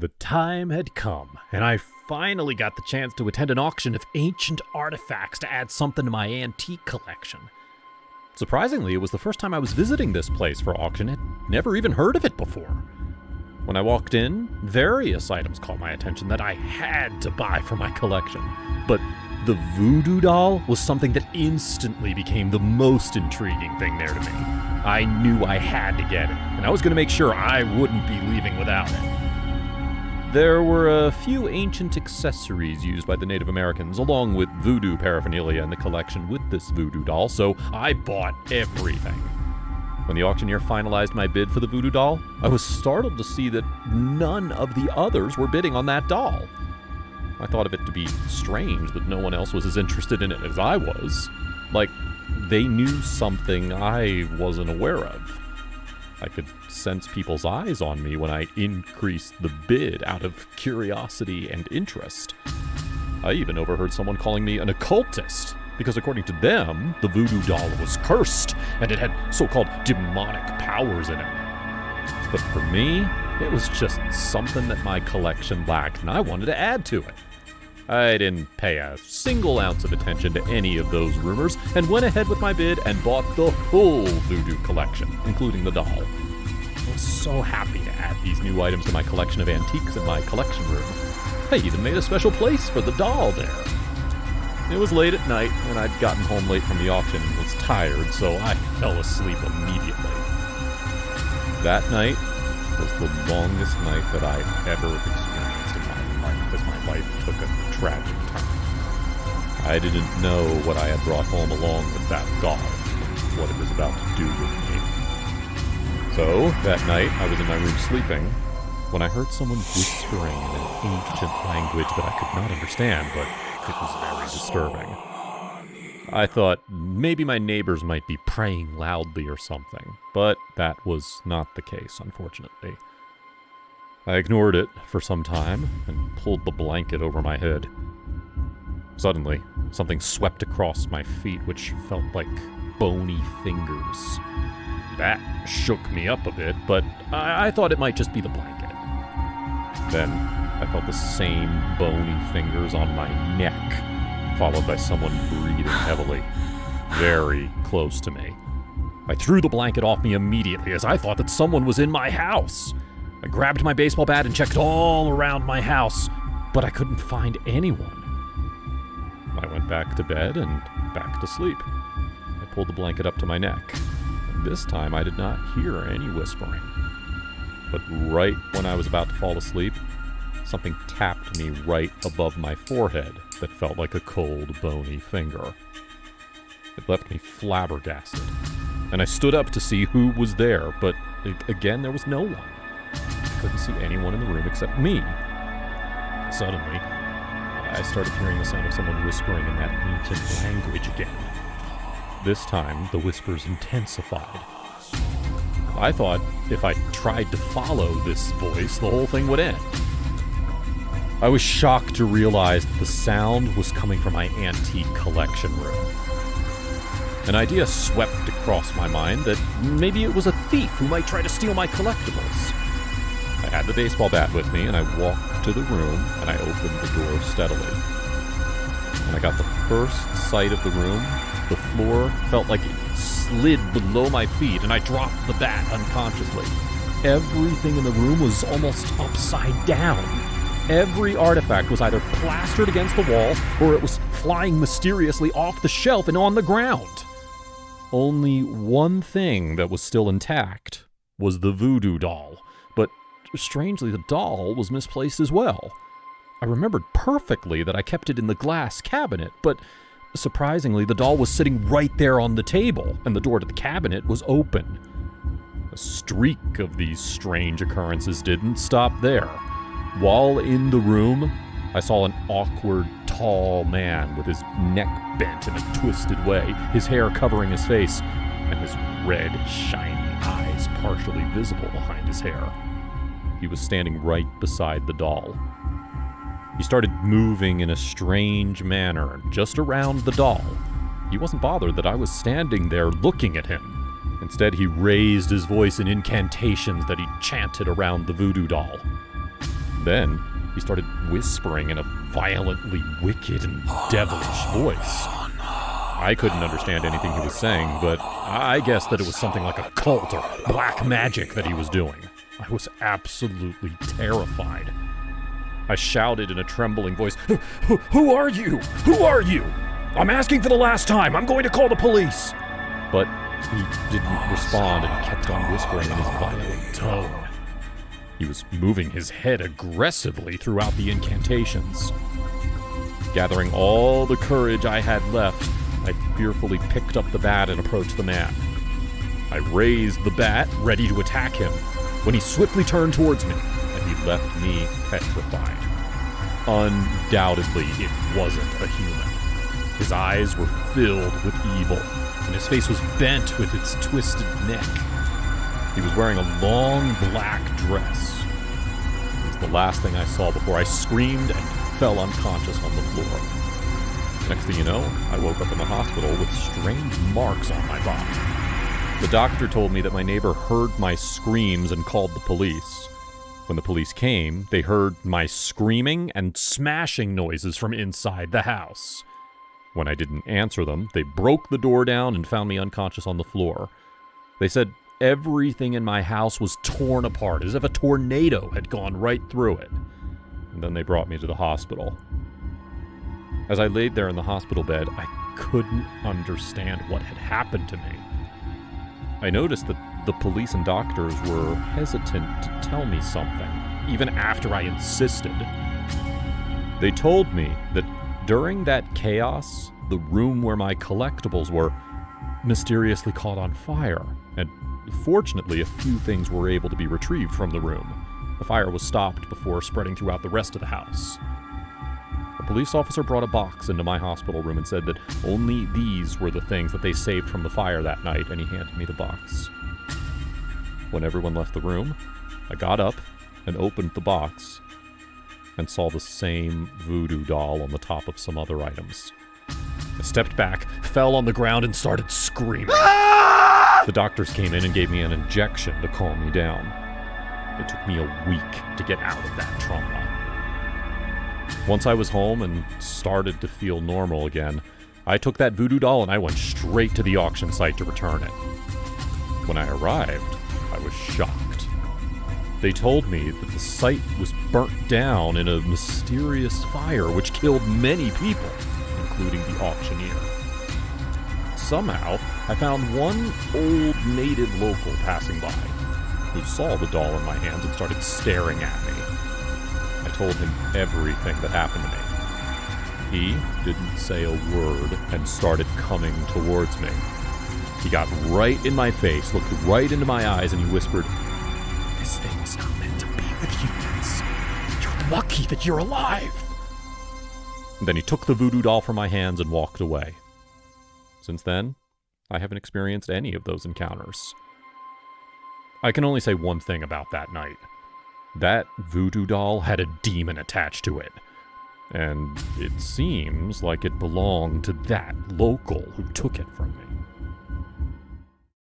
The time had come, and I finally got the chance to attend an auction of ancient artifacts to add something to my antique collection. Surprisingly, it was the first time I was visiting this place for auction. I'd never even heard of it before. When I walked in, various items caught my attention that I had to buy for my collection. But the voodoo doll was something that instantly became the most intriguing thing there to me. I knew I had to get it, and I was going to make sure I wouldn't be leaving without it. There were a few ancient accessories used by the Native Americans, along with voodoo paraphernalia in the collection with this voodoo doll, so I bought everything. When the auctioneer finalized my bid for the voodoo doll, I was startled to see that none of the others were bidding on that doll. I thought of it to be strange that no one else was as interested in it as I was. Like, they knew something I wasn't aware of. I could sense people's eyes on me when I increased the bid out of curiosity and interest. I even overheard someone calling me an occultist, because according to them, the voodoo doll was cursed, and it had so-called demonic powers in it. But for me, it was just something that my collection lacked, and I wanted to add to it. I didn't pay a single ounce of attention to any of those rumors, and went ahead with my bid and bought the whole voodoo collection, including the doll. I was so happy to add these new items to my collection of antiques in my collection room. I even made a special place for the doll there. It was late at night, and I'd gotten home late from the auction and was tired, so I fell asleep immediately. That night was the longest night that I've ever experienced in my life, as my life took a tragic turn. I didn't know what I had brought home along with that doll, and what it was about to do with me. So, that night, I was in my room sleeping, when I heard someone whispering in an ancient language that I could not understand, but it was very disturbing. I thought maybe my neighbors might be praying loudly or something, but that was not the case, unfortunately. I ignored it for some time and pulled the blanket over my head. Suddenly, something swept across my feet, which felt like bony fingers. That shook me up a bit, but I thought it might just be the blanket. Then, I felt the same bony fingers on my neck, followed by someone breathing heavily, very close to me. I threw the blanket off me immediately, as I thought that someone was in my house. I grabbed my baseball bat and checked all around my house, but I couldn't find anyone. I went back to bed and back to sleep. I pulled the blanket up to my neck, and this time I did not hear any whispering. But right when I was about to fall asleep, something tapped me right above my forehead that felt like a cold, bony finger. It left me flabbergasted, and I stood up to see who was there, but again, there was no one. I couldn't see anyone in the room except me. Suddenly, I started hearing the sound of someone whispering in that ancient language again. This time, the whispers intensified. I thought if I tried to follow this voice, the whole thing would end. I was shocked to realize that the sound was coming from my antique collection room. An idea swept across my mind that maybe it was a thief who might try to steal my collectibles. I had the baseball bat with me, and I walked to the room, and I opened the door steadily. When I got the first sight of the room, the floor felt like it slid below my feet, and I dropped the bat unconsciously. Everything in the room was almost upside down. Every artifact was either plastered against the wall, or it was flying mysteriously off the shelf and on the ground. Only one thing that was still intact was the voodoo doll, but strangely, the doll was misplaced as well. I remembered perfectly that I kept it in the glass cabinet, but surprisingly, the doll was sitting right there on the table, and the door to the cabinet was open. A streak of these strange occurrences didn't stop there. While in the room, I saw an awkward, tall man with his neck bent in a twisted way, his hair covering his face, and his red, shiny eyes partially visible behind his hair. He was standing right beside the doll. He started moving in a strange manner just around the doll. He wasn't bothered that I was standing there looking at him. Instead, he raised his voice in incantations that he chanted around the voodoo doll. Then, he started whispering in a violently wicked and devilish voice. I couldn't understand anything he was saying, but I guessed that it was something like a cult or black magic that he was doing. I was absolutely terrified. I shouted in a trembling voice, Who are you? Who are you? I'm asking for the last time. I'm going to call the police. But he didn't respond and kept on whispering in his violent tone. He was moving his head aggressively throughout the incantations. Gathering all the courage I had left, I fearfully picked up the bat and approached the man. I raised the bat, ready to attack him, when he swiftly turned towards me, and he left me petrified. Undoubtedly, it wasn't a human. His eyes were filled with evil, and his face was bent with its twisted neck. He was wearing a long black dress. It was the last thing I saw before I screamed and fell unconscious on the floor. Next thing you know, I woke up in the hospital with strange marks on my body. The doctor told me that my neighbor heard my screams and called the police. When the police came, they heard my screaming and smashing noises from inside the house. When I didn't answer them, they broke the door down and found me unconscious on the floor. They said everything in my house was torn apart, as if a tornado had gone right through it. And then they brought me to the hospital. As I laid there in the hospital bed, I couldn't understand what had happened to me. I noticed that the police and doctors were hesitant to tell me something, even after I insisted. They told me that during that chaos, the room where my collectibles were mysteriously caught on fire, and fortunately a few things were able to be retrieved from the room. The fire was stopped before spreading throughout the rest of the house. A police officer brought a box into my hospital room and said that only these were the things that they saved from the fire that night, and he handed me the box. When everyone left the room, I got up and opened the box and saw the same voodoo doll on the top of some other items. I stepped back, fell on the ground, and started screaming. The doctors came in and gave me an injection to calm me down. It took me a week to get out of that trauma. Once I was home and started to feel normal again, I took that voodoo doll and I went straight to the auction site to return it. When I arrived, I was shocked. They told me that the site was burnt down in a mysterious fire which killed many people, including the auctioneer. Somehow, I found one old native local passing by, who saw the doll in my hands and started staring at me. I told him everything that happened to me. He didn't say a word and started coming towards me. He got right in my face, looked right into my eyes, and he whispered, "This thing's not meant to be with humans. You're lucky that you're alive." And then he took the voodoo doll from my hands and walked away. Since then, I haven't experienced any of those encounters. I can only say one thing about that night. That voodoo doll had a demon attached to it, and it seems like it belonged to that local who took it from me.